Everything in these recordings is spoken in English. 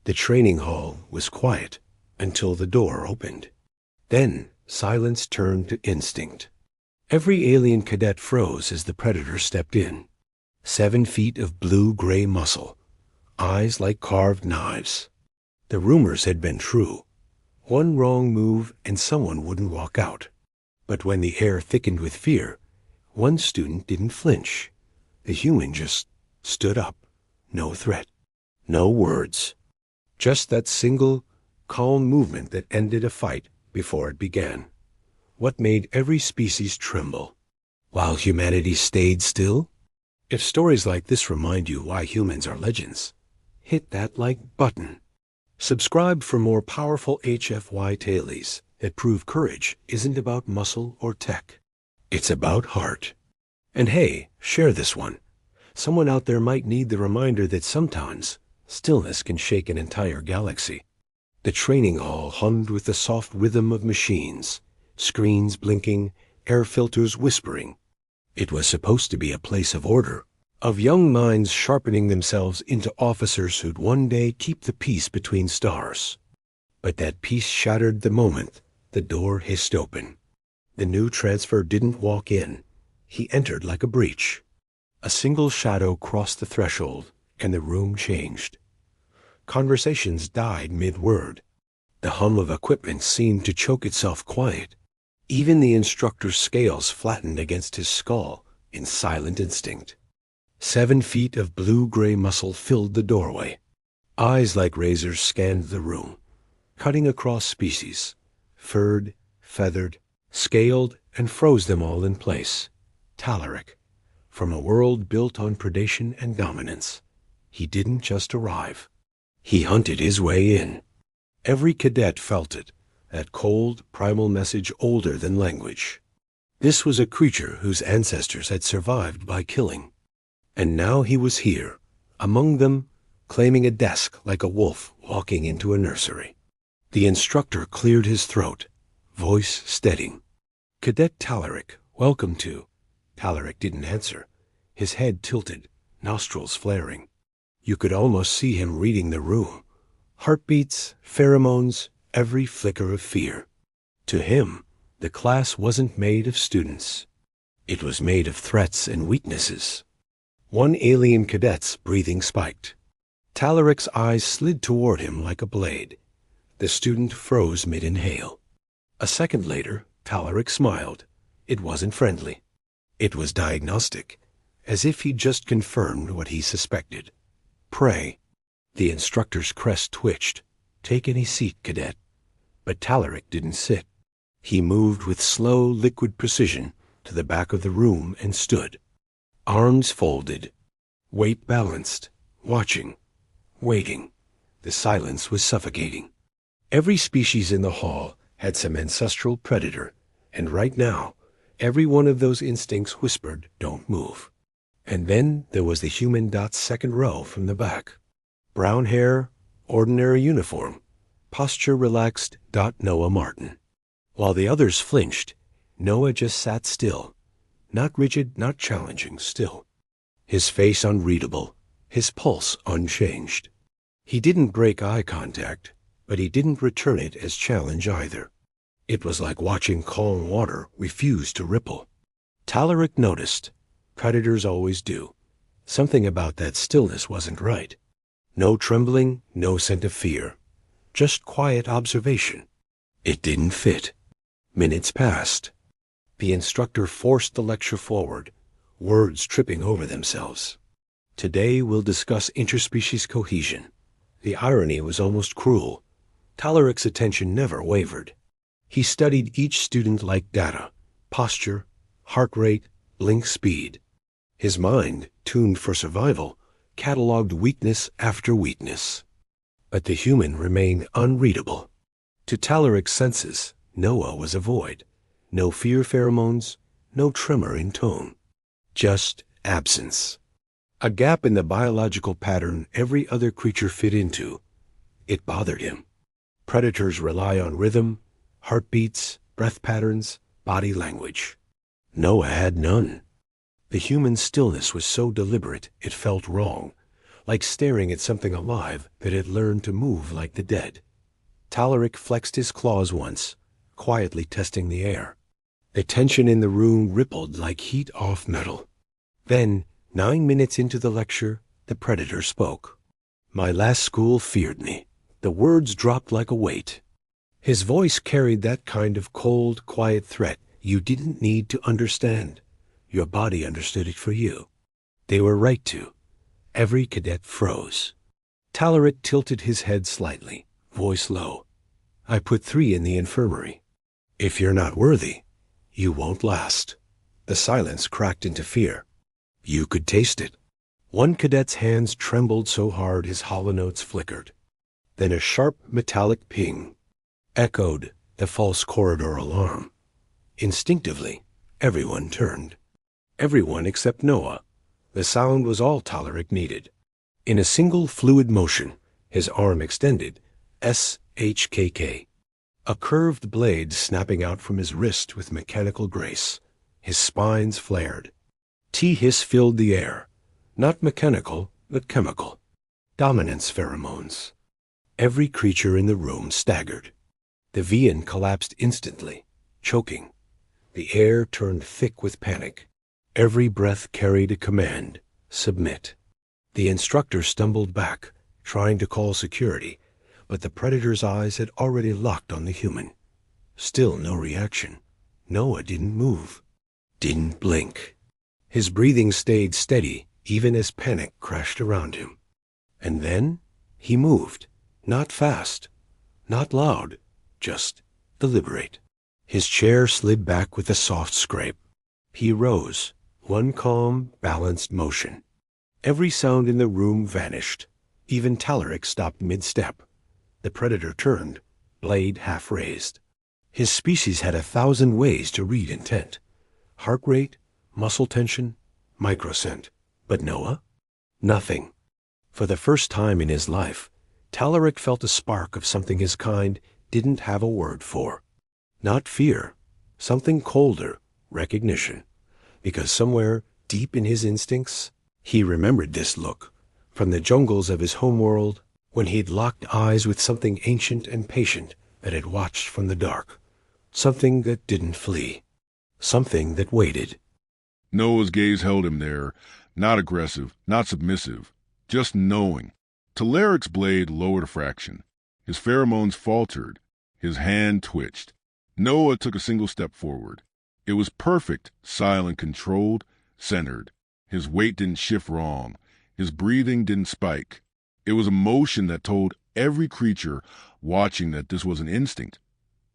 The training hall was quiet until the door opened. Then silence turned to instinct. Every alien cadet froze as the predator stepped in. 7 feet of blue-gray muscle, eyes like carved knives. The rumors had been true. One wrong move and someone wouldn't walk out. But when the air thickened with fear, one student didn't flinch. The human just stood up. No threat. No words. Just that single, calm movement that ended a fight before it began. What made every species tremble? While humanity stayed still? If stories like this remind you why humans are legends, hit that like button. Subscribe for more powerful HFY tales that prove courage isn't about muscle or tech. It's about heart. And hey, share this one. Someone out there might need the reminder that sometimes stillness can shake an entire galaxy. The training hall hummed with the soft rhythm of machines, screens blinking, air filters whispering. It was supposed to be a place of order, of young minds sharpening themselves into officers who'd one day keep the peace between stars. But that peace shattered the moment the door hissed open. The new transfer didn't walk in. He entered like a breach. A single shadow crossed the threshold, and the room changed. Conversations died mid-word. The hum of equipment seemed to choke itself quiet. Even the instructor's scales flattened against his skull in silent instinct. 7 feet of blue-gray muscle filled the doorway. Eyes like razors scanned the room, cutting across species, furred, feathered, scaled, and froze them all in place. Talaric, from a world built on predation and dominance. He didn't just arrive. He hunted his way in. Every cadet felt it, that cold, primal message older than language. This was a creature whose ancestors had survived by killing. And now he was here, among them, claiming a desk like a wolf walking into a nursery. The instructor cleared his throat, voice steadying. "Cadet Talaric, welcome to..." Talaric didn't answer, his head tilted, nostrils flaring. You could almost see him reading the room. Heartbeats, pheromones, every flicker of fear. To him, the class wasn't made of students. It was made of threats and weaknesses. One alien cadet's breathing spiked. Talaric's eyes slid toward him like a blade. The student froze mid-inhale. A second later, Talaric smiled. It wasn't friendly. It was diagnostic, as if he'd just confirmed what he suspected. "Pray." The instructor's crest twitched. "Take any seat, cadet." But Talaric didn't sit. He moved with slow, liquid precision to the back of the room and stood. Arms folded, weight balanced, watching, waiting. The silence was suffocating. Every species in the hall had some ancestral predator, and right now, every one of those instincts whispered, "Don't move." And then there was the human dot's second row from the back. Brown hair, ordinary uniform, posture relaxed. Noah Martin. While the others flinched, Noah just sat still. Not rigid, not challenging, still. His face unreadable, his pulse unchanged. He didn't break eye contact, but he didn't return it as challenge either. It was like watching calm water refuse to ripple. Talaric noticed. Predators always do. Something about that stillness wasn't right. No trembling, no scent of fear. Just quiet observation. It didn't fit. Minutes passed. The instructor forced the lecture forward, words tripping over themselves. "Today we'll discuss interspecies cohesion." The irony was almost cruel. Talaric's attention never wavered. He studied each student like data, posture, heart rate, blink speed. His mind, tuned for survival, cataloged weakness after weakness. But the human remained unreadable. To Talaric's senses, Noah was a void. No fear pheromones, no tremor in tone. Just absence. A gap in the biological pattern every other creature fit into. It bothered him. Predators rely on rhythm, heartbeats, breath patterns, body language. Noah had none. The human stillness was so deliberate it felt wrong, like staring at something alive that had learned to move like the dead. Talaric flexed his claws once, quietly testing the air. The tension in the room rippled like heat off metal. Then, 9 minutes into the lecture, the Predator spoke. My last school feared me. The words dropped like a weight. His voice carried that kind of cold, quiet threat you didn't need to understand. Your body understood it for you. They were right to. Every cadet froze. Talaric tilted his head slightly, voice low. I put 3 in the infirmary. If you're not worthy, you won't last. The silence cracked into fear. You could taste it. One cadet's hands trembled so hard his hollow notes flickered. Then a sharp metallic ping echoed the false corridor alarm. Instinctively, everyone turned. Everyone except Noah. The sound was all Talaric needed. In a single fluid motion, his arm extended, SHKK. A curved blade snapping out from his wrist with mechanical grace. His spines flared. T-hiss filled the air. Not mechanical, but chemical. Dominance pheromones. Every creature in the room staggered. The Vian collapsed instantly, choking. The air turned thick with panic. Every breath carried a command, submit. The instructor stumbled back, trying to call security, but the Predator's eyes had already locked on the human. Still no reaction. Noah didn't move. Didn't blink. His breathing stayed steady, even as panic crashed around him. And then he moved. Not fast, not loud, just deliberate. His chair slid back with a soft scrape. He rose, one calm, balanced motion. Every sound in the room vanished. Even Talaric stopped mid-step. The Predator turned, blade half raised. His species had 1,000 ways to read intent. Heart rate, muscle tension, microcent. But Noah? Nothing. For the first time in his life, Talaric felt a spark of something his kind didn't have a word for. Not fear, something colder, recognition. Because somewhere, deep in his instincts, he remembered this look, from the jungles of his homeworld, when he'd locked eyes with something ancient and patient that had watched from the dark. Something that didn't flee. Something that waited. Noah's gaze held him there, not aggressive, not submissive, just knowing. Talaric's blade lowered a fraction. His pheromones faltered. His hand twitched. Noah took a single step forward. It was perfect, silent, controlled, centered. His weight didn't shift wrong. His breathing didn't spike. It was a motion that told every creature watching that this was an instinct.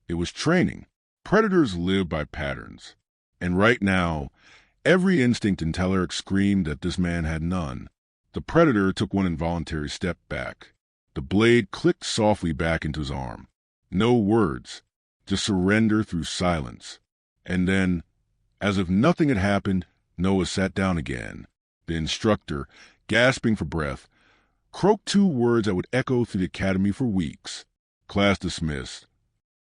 It was training. Predators live by patterns. And right now, every instinct in Talaric screamed that this man had none. The Predator took one involuntary step back. The blade clicked softly back into his arm. No words, just surrender through silence. And then, as if nothing had happened, Noah sat down again. The instructor, gasping for breath, croaked 2 words that would echo through the academy for weeks. Class dismissed.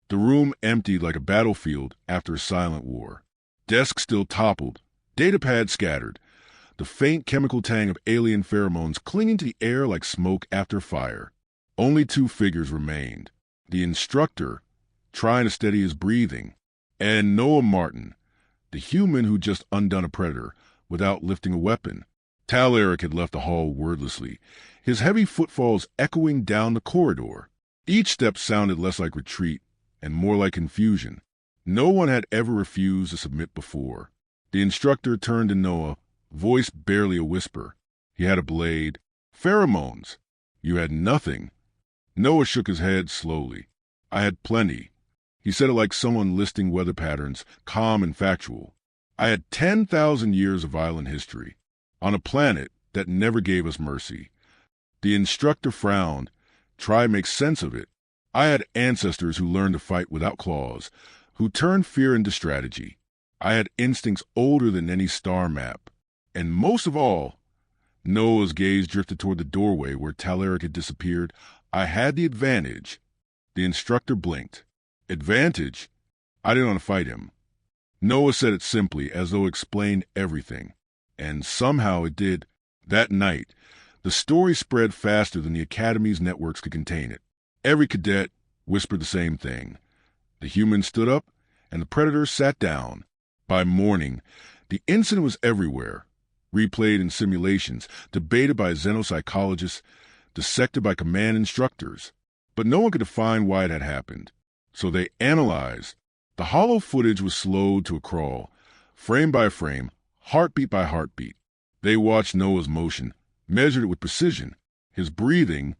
The room emptied like a battlefield after a silent war. Desks still toppled, datapads scattered, the faint chemical tang of alien pheromones clinging to the air like smoke after fire. Only 2 figures remained. The instructor, trying to steady his breathing, and Noah Martin, the human who'd just undone a predator without lifting a weapon. Talaric had left the hall wordlessly, his heavy footfalls echoing down the corridor. Each step sounded less like retreat and more like confusion. No one had ever refused to submit before. The instructor turned to Noah, voice barely a whisper. He had a blade. Pheromones. You had nothing. Noah shook his head slowly. I had plenty. He said it like someone listing weather patterns, calm and factual. I had 10,000 years of violent history, on a planet that never gave us mercy. The instructor frowned, tried to make sense of it. I had ancestors who learned to fight without claws, who turned fear into strategy. I had instincts older than any star map. And most of all, Noah's gaze drifted toward the doorway where Talaric had disappeared. I had the advantage. The instructor blinked. Advantage? I didn't want to fight him. Noah said it simply, as though it explained everything. And somehow it did. That night, The story spread faster than the Academy's networks could contain it. Every cadet whispered the same thing. The humans stood up, and the predators sat down. By morning, the incident was everywhere, replayed in simulations, debated by xenopsychologists, dissected by command instructors. But no one could define why it had happened. So they analyzed. The hollow footage was slowed to a crawl, frame by frame, heartbeat by heartbeat. They watched Noah's motion, measured it with precision. His breathing,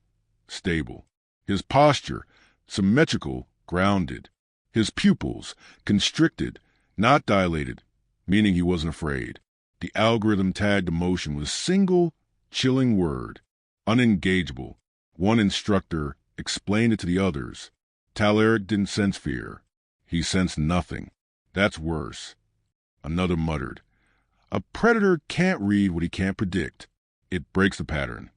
stable. His posture, symmetrical, grounded. His pupils, constricted, not dilated, meaning he wasn't afraid. The algorithm tagged emotion with a single, chilling word, unengageable. One instructor explained it to the others. Talaric didn't sense fear. He sensed nothing. That's worse. Another muttered. A predator can't read what he can't predict. It breaks the pattern.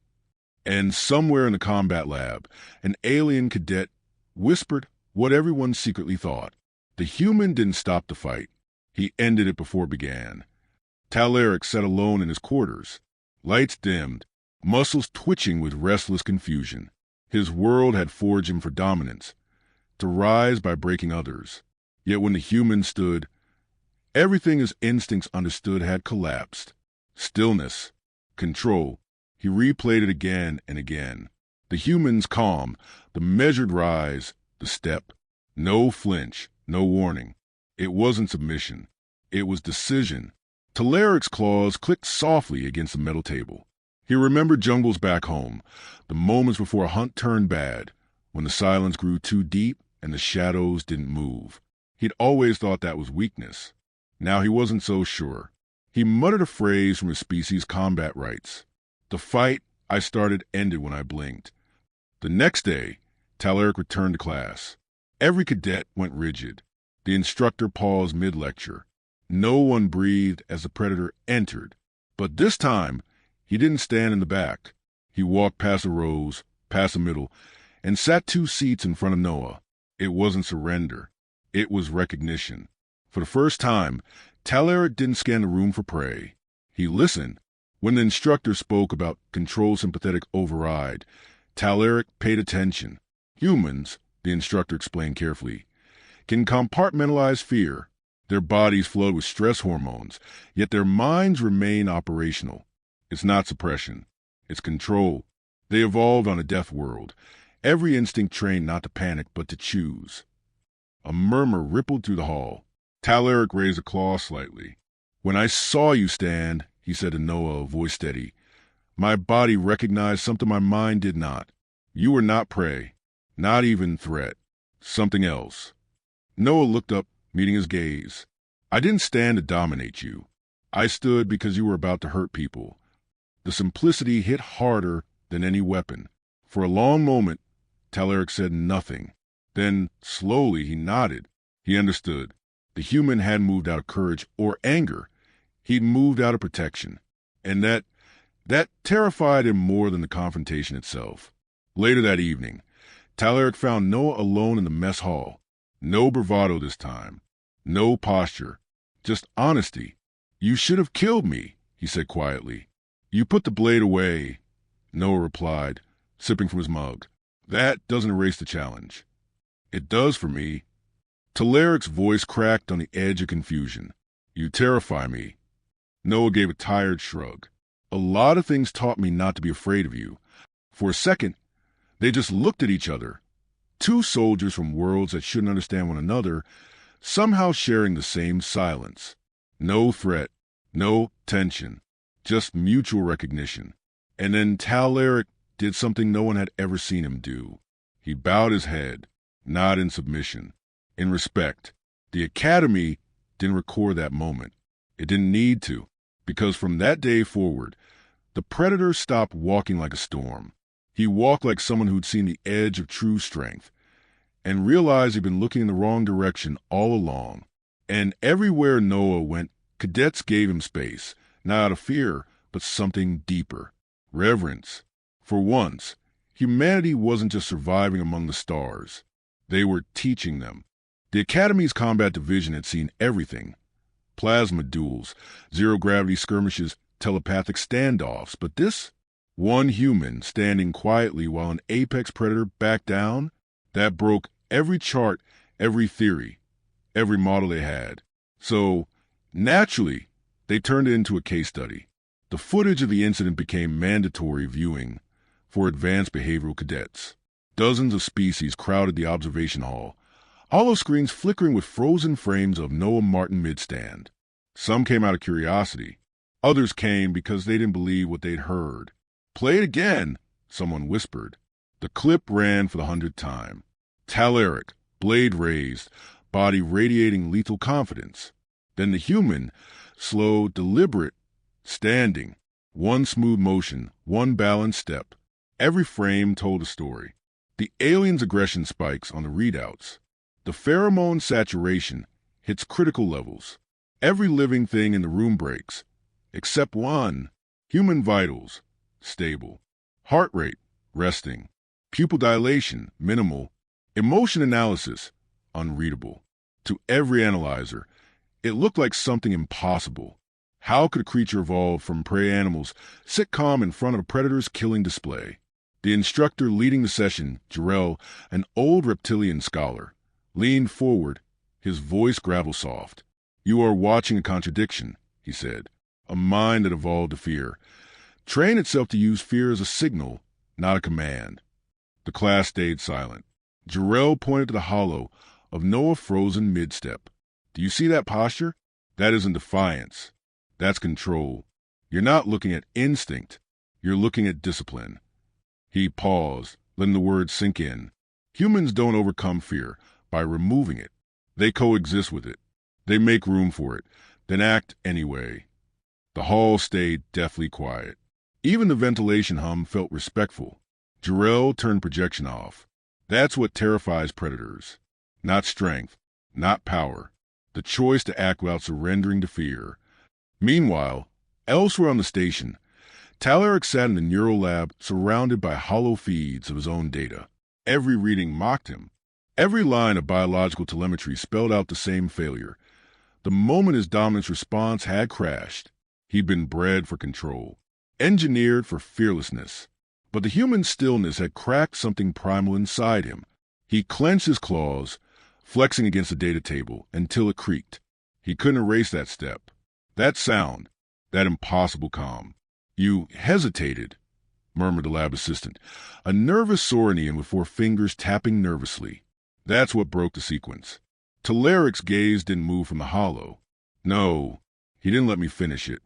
And somewhere in the combat lab, an alien cadet whispered what everyone secretly thought. The human didn't stop the fight. He ended it before it began. Talaric sat alone in his quarters. Lights dimmed, muscles twitching with restless confusion. His world had forged him for dominance, to rise by breaking others. Yet when the human stood, everything his instincts understood had collapsed. Stillness, control. He replayed it again and again. The human's calm, the measured rise, the step. No flinch, no warning. It wasn't submission. It was decision. Talaric's claws clicked softly against the metal table. He remembered jungles back home, the moments before a hunt turned bad, when the silence grew too deep and the shadows didn't move. He'd always thought that was weakness. Now he wasn't so sure. He muttered a phrase from his species' combat rites. The fight I started ended when I blinked. The next day, Talaric returned to class. Every cadet went rigid. The instructor paused mid-lecture. No one breathed as the predator entered. But this time, he didn't stand in the back. He walked past the rows, past the middle, and sat 2 seats in front of Noah. It wasn't surrender. It was recognition. For the first time, Talaric didn't scan the room for prey. He listened. When the instructor spoke about controlled sympathetic override, Talaric paid attention. Humans, the instructor explained carefully, can compartmentalize fear. Their bodies flood with stress hormones, yet their minds remain operational. It's not suppression. It's control. They evolved on a death world. Every instinct trained not to panic, but to choose. A murmur rippled through the hall. Talaric raised a claw slightly. When I saw you stand, he said to Noah, voice steady, my body recognized something my mind did not. You were not prey, not even threat. Something else. Noah looked up, meeting his gaze. I didn't stand to dominate you. I stood because you were about to hurt people. The simplicity hit harder than any weapon. For a long moment, Talaric said nothing. Then, slowly, he nodded. He understood. The human hadn't moved out of courage or anger. He'd moved out of protection. And that terrified him more than the confrontation itself. Later that evening, Talaric found Noah alone in the mess hall. No bravado this time. No posture. Just honesty. You should have killed me, he said quietly. You put the blade away, Noah replied, sipping from his mug. That doesn't erase the challenge. It does for me. Talaric's voice cracked on the edge of confusion. You terrify me. Noah gave a tired shrug. A lot of things taught me not to be afraid of you. For a second, they just looked at each other. 2 soldiers from worlds that shouldn't understand one another, somehow sharing the same silence. No threat, no tension, just mutual recognition. And then Talaric did something no one had ever seen him do. He bowed his head, not in submission, in respect. The Academy didn't record that moment. It didn't need to, because from that day forward, the predator stopped walking like a storm. He walked like someone who'd seen the edge of true strength and realized he'd been looking in the wrong direction all along. And everywhere Noah went, cadets gave him space, not out of fear, but something deeper. Reverence. For once, humanity wasn't just surviving among the stars. They were teaching them. The Academy's combat division had seen everything. Plasma duels, zero-gravity skirmishes, telepathic standoffs. But this One human standing quietly while an apex predator backed down, that broke every chart, every theory, every model they had. So, naturally, they turned it into a case study. The footage of the incident became mandatory viewing for advanced behavioral cadets. Dozens of species crowded the observation hall, hollow screens flickering with frozen frames of Noah Martin midstand. Some came out of curiosity. Others came because they didn't believe what they'd heard. "Play it again," someone whispered. The clip ran for the 100th time. Talaric, blade raised, body radiating lethal confidence. Then the human, slow, deliberate, standing. One smooth motion, one balanced step. Every frame told a story. The alien's aggression spikes on the readouts. The pheromone saturation hits critical levels. Every living thing in the room breaks, except one. Human vitals, stable. Heart rate, resting. Pupil dilation, minimal. Emotion analysis, unreadable. To every analyzer, it looked like something impossible. How could a creature evolve from prey animals sit calm in front of a predator's killing display? The instructor leading the session, Jarrell, an old reptilian scholar, leaned forward, his voice gravel-soft. "You are watching a contradiction," he said. "A mind that evolved to fear. Train itself to use fear as a signal, not a command." The class stayed silent. Jarrell pointed to the hollow of Noah frozen mid-step. "Do you see that posture? That isn't defiance. That's control. You're not looking at instinct. You're looking at discipline." He paused, letting the words sink in. Humans don't overcome fear by removing it. They coexist with it. They make room for it, then act anyway. The hall stayed deathly quiet. Even the ventilation hum felt respectful. Jarrell turned projection off. That's what terrifies predators. Not strength, not power. The choice to act without surrendering to fear. Meanwhile, elsewhere on the station, Talaric sat in the neural lab surrounded by hollow feeds of his own data. Every reading mocked him. Every line of biological telemetry spelled out the same failure. The moment his dominance response had crashed, he'd been bred for control, engineered for fearlessness. But the human stillness had cracked something primal inside him. He clenched his claws, flexing against the data table until it creaked. He couldn't erase that step, that sound, that impossible calm. "You hesitated," murmured the lab assistant, a nervous Sauronian with 4 fingers tapping nervously. That's what broke the sequence. Talaric's gaze didn't move from the hollow. "No, he didn't let me finish it."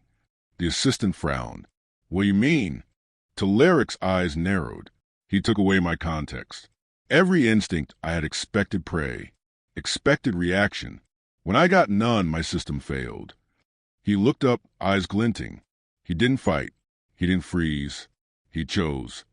The assistant frowned. "What do you mean?" Talaric's eyes narrowed. "He took away my context. Every instinct I had expected prey, expected reaction. When I got none, my system failed." He looked up, eyes glinting. He didn't fight. He didn't freeze. He chose.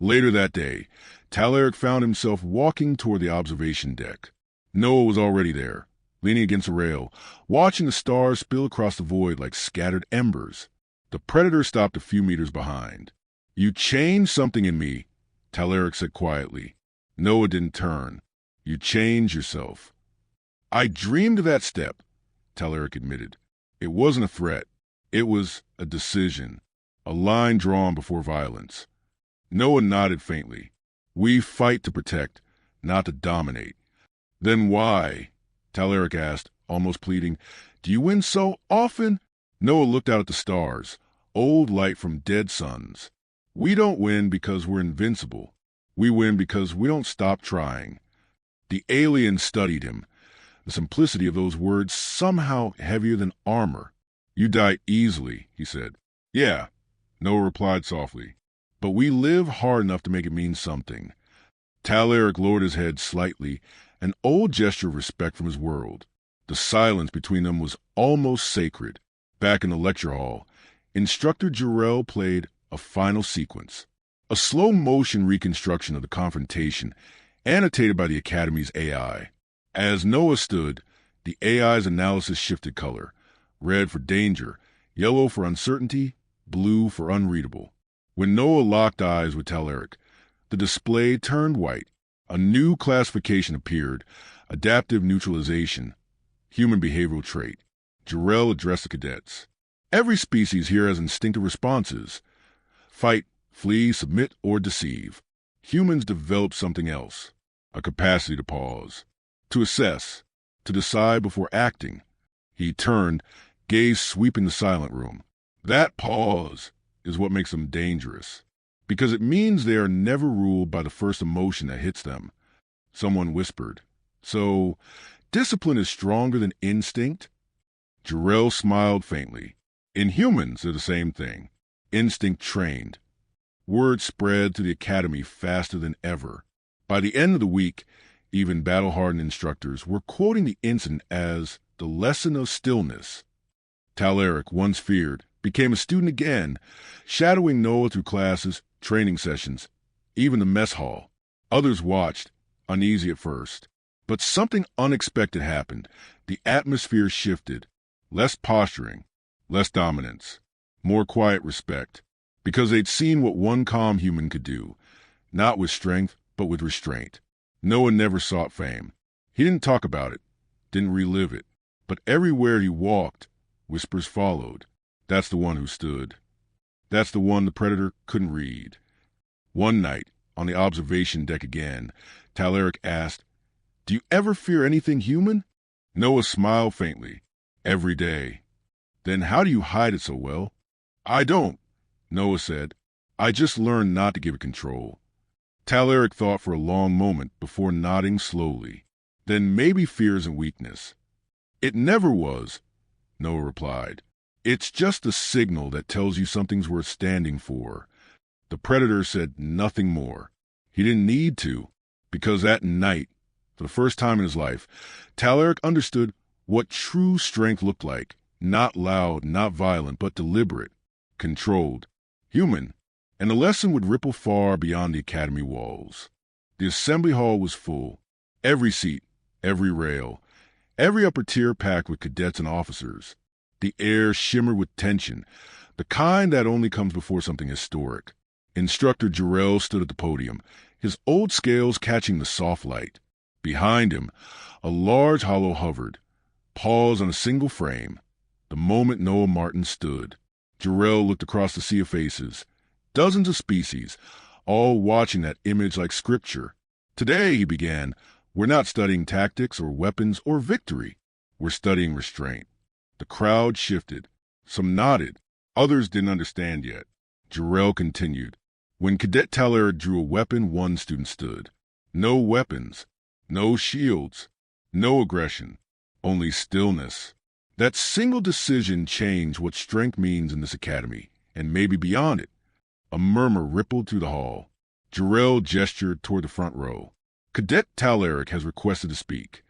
Later that day, Talaric found himself walking toward the observation deck. Noah was already there, leaning against a rail, watching the stars spill across the void like scattered embers. The predator stopped a few meters behind. "You changed something in me," Talaric said quietly. Noah didn't turn. "You changed yourself." "I dreamed of that step," Talaric admitted. "It wasn't a threat. It was a decision, a line drawn before violence." Noah nodded faintly. "We fight to protect, not to dominate." "Then why?" Talaric asked, almost pleading. "Do you win so often?" Noah looked out at the stars, old light from dead suns. "We don't win because we're invincible. We win because we don't stop trying." The alien studied him, the simplicity of those words somehow heavier than armor. "You die easily," he said. "Yeah," Noah replied softly. "But we live hard enough to make it mean something." Talaric lowered his head slightly, an old gesture of respect from his world. The silence between them was almost sacred. Back in the lecture hall, Instructor Jarrell played a final sequence, a slow-motion reconstruction of the confrontation, annotated by the Academy's AI. As Noah stood, the AI's analysis shifted color, red for danger, yellow for uncertainty, blue for unreadable. When Noah locked eyes with Talaric, the display turned white. A new classification appeared, adaptive neutralization, human behavioral trait. Jarrell addressed the cadets. "Every species here has instinctive responses. Fight, flee, submit, or deceive. Humans develop something else, a capacity to pause, to assess, to decide before acting. He turned, gaze sweeping the silent room. That pause is what makes them dangerous, because it means they are never ruled by the first emotion that hits them. Someone whispered, "So, discipline is stronger than instinct?" Jarrell smiled faintly. In humans, they're the same thing. Instinct trained. Word spread to the academy faster than ever. By the end of the week, even battle-hardened instructors were quoting the incident as the lesson of stillness. Talaric, once feared, became a student again, shadowing Noah through classes, training sessions, even the mess hall. Others watched, uneasy at first. But something unexpected happened. The atmosphere shifted. Less posturing, less dominance, more quiet respect, because they'd seen what one calm human could do, not with strength, but with restraint. Noah never sought fame. He didn't talk about it, didn't relive it, but everywhere he walked, whispers followed. That's the one who stood. That's the one the predator couldn't read. One night, on the observation deck again, Talaric asked, "Do you ever fear anything human?" Noah smiled faintly. "Every day." "Then how do you hide it so well?" "I don't," Noah said. "I just learned not to give it control." Talaric thought for a long moment before nodding slowly. "Then maybe fear isn't weakness." "It never was," Noah replied. "It's just a signal that tells you something's worth standing for." The predator said nothing more. He didn't need to, because that night, for the first time in his life, Talaric understood what true strength looked like. Not loud, not violent, but deliberate, controlled, human. And the lesson would ripple far beyond the academy walls. The assembly hall was full. Every seat, every rail, every upper tier packed with cadets and officers. The air shimmered with tension, the kind that only comes before something historic. Instructor Jarrell stood at the podium, his old scales catching the soft light. Behind him, a large hollow hovered, paused on a single frame. The moment Noah Martin stood, Jarrell looked across the sea of faces, dozens of species, all watching that image like scripture. "Today," he began, "we're not studying tactics or weapons or victory. We're studying restraint." The crowd shifted. Some nodded. Others didn't understand yet. Jarrell continued. When Cadet Talaric drew a weapon, one student stood. No weapons, no shields, no aggression, only stillness. That single decision changed what strength means in this academy, and maybe beyond it. A murmur rippled through the hall. Jarrell gestured toward the front row. "Cadet Talaric has requested to speak."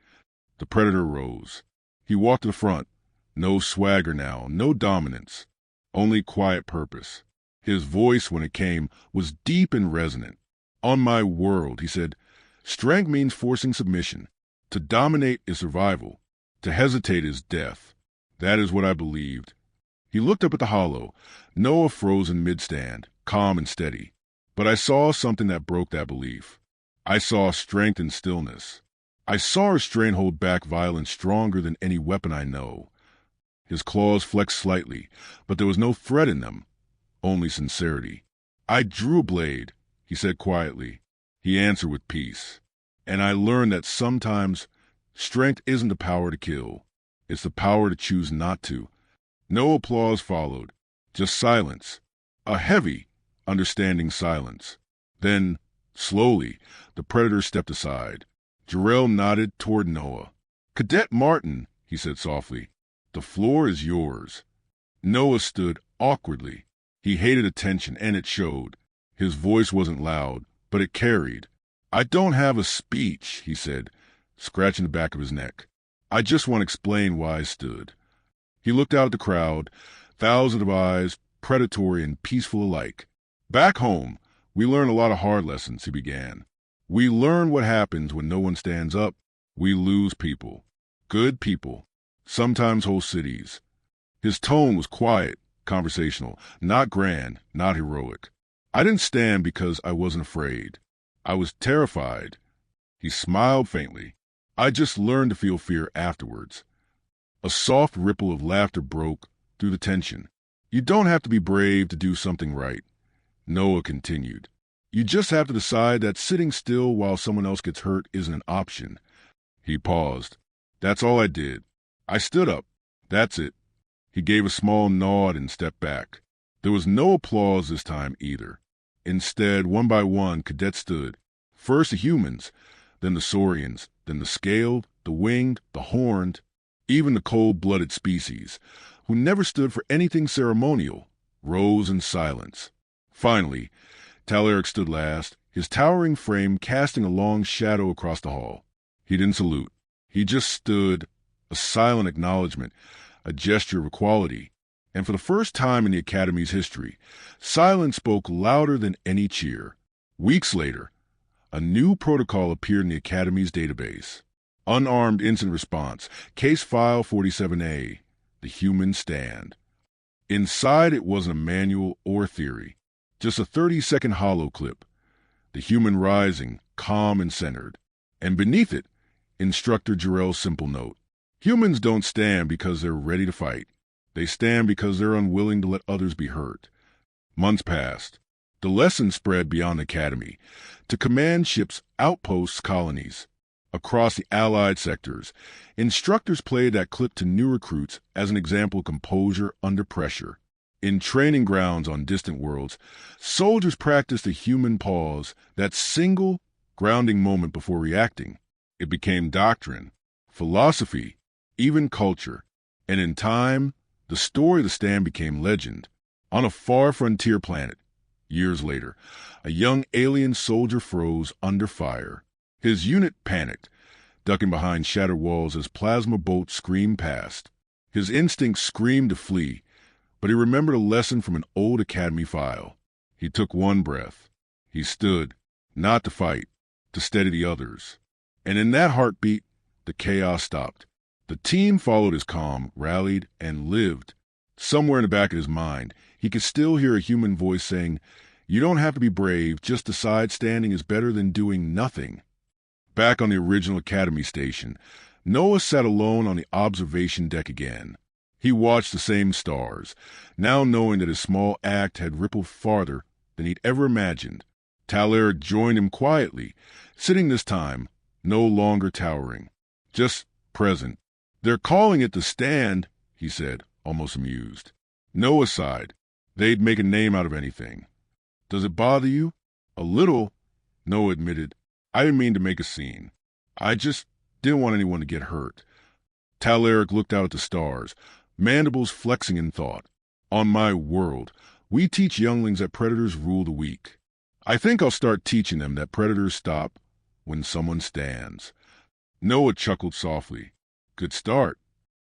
The predator rose. He walked to the front. No swagger now, no dominance, only quiet purpose. His voice, when it came, was deep and resonant. "On my world," he said, "strength means forcing submission. To dominate is survival. To hesitate is death. That is what I believed." He looked up at the hollow. Noah frozen mid-stand, calm and steady. But I saw something that broke that belief. I saw strength in stillness. I saw restraint hold back violence stronger than any weapon I know. His claws flexed slightly, but there was no threat in them, only sincerity. "I drew a blade," he said quietly. He answered with peace. "And I learned that sometimes strength isn't the power to kill. It's the power to choose not to." No applause followed, just silence, a heavy, understanding silence. Then, slowly, the predator stepped aside. Jarrell nodded toward Noah. "Cadet Martin," he said softly, "the floor is yours." Noah stood awkwardly. He hated attention, and it showed. His voice wasn't loud, but it carried. "I don't have a speech," he said, scratching the back of his neck. "I just want to explain why I stood." He looked out at the crowd, thousands of eyes, predatory and peaceful alike. "Back home, we learn a lot of hard lessons," he began. "We learn what happens when no one stands up. We lose people. Good people. Sometimes whole cities." His tone was quiet, conversational, not grand, not heroic. "I didn't stand because I wasn't afraid. I was terrified." He smiled faintly. "I just learned to feel fear afterwards." A soft ripple of laughter broke through the tension. "You don't have to be brave to do something right. Noah continued. You just have to decide that sitting still while someone else gets hurt isn't an option. He paused. That's all I did. I stood up. That's it. He gave a small nod and stepped back. There was no applause this time either. Instead, one by one, cadets stood. First the humans, then the saurians, then the scaled, the winged, the horned, even the cold-blooded species, who never stood for anything ceremonial, rose in silence. Finally, Talaric stood last, his towering frame casting a long shadow across the hall. He didn't salute. He just stood, a silent acknowledgement, a gesture of equality. And for the first time in the Academy's history, silence spoke louder than any cheer. Weeks later, a new protocol appeared in the Academy's database. Unarmed Incident Response, Case File 47A, the Human Stand. Inside it wasn't a manual or theory, just a 30-second holo clip, the human rising, calm and centered. And beneath it, Instructor Jarrell's simple note. Humans don't stand because they're ready to fight. They stand because they're unwilling to let others be hurt. Months passed. The lesson spread beyond the Academy, to command ships, outposts, colonies. Across the Allied sectors, instructors played that clip to new recruits as an example of composure under pressure. In training grounds on distant worlds, soldiers practiced the human pause, that single, grounding moment before reacting. It became doctrine, philosophy, even culture. And in time, the story of the stand became legend. On a far frontier planet, years later, a young alien soldier froze under fire. His unit panicked, ducking behind shattered walls as plasma bolts screamed past. His instincts screamed to flee, but he remembered a lesson from an old Academy file. He took one breath. He stood, not to fight, to steady the others. And in that heartbeat, the chaos stopped. The team followed his calm, rallied, and lived. Somewhere in the back of his mind, he could still hear a human voice saying, "You don't have to be brave, just decide standing is better than doing nothing." Back on the original Academy station, Noah sat alone on the observation deck again. He watched the same stars, now knowing that his small act had rippled farther than he'd ever imagined. Talaric joined him quietly, sitting this time, no longer towering, just present. "They're calling it the stand," he said, almost amused. Noah sighed. They'd make a name out of anything. "Does it bother you?" "A little," Noah admitted. "I didn't mean to make a scene. I just didn't want anyone to get hurt." Talaric looked out at the stars, mandibles flexing in thought. "On my world, we teach younglings that predators rule the weak. I think I'll start teaching them that predators stop when someone stands." Noah chuckled softly. "Good start."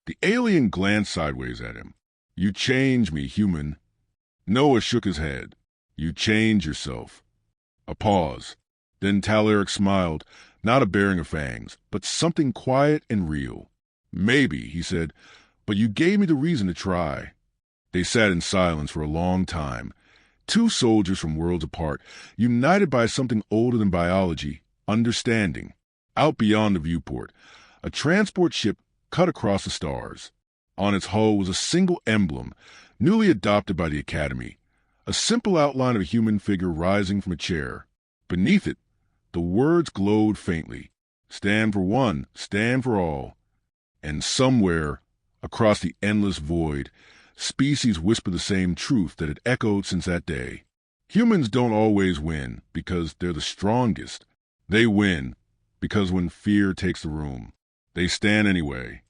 The alien glanced sideways at him. "You change me, human." Noah shook his head. "You change yourself." A pause. Then Talaric smiled, not a baring of fangs, but something quiet and real. "Maybe," he said, "but you gave me the reason to try." They sat in silence for a long time. Two soldiers from worlds apart, united by something older than biology, understanding. Out beyond the viewport, a transport ship cut across the stars. On its hull was a single emblem, newly adopted by the Academy, a simple outline of a human figure rising from a chair. Beneath it, the words glowed faintly. "Stand for one, stand for all." And somewhere, across the endless void, species whisper the same truth that had echoed since that day. Humans don't always win because they're the strongest. They win because when fear takes the room, they stand anyway.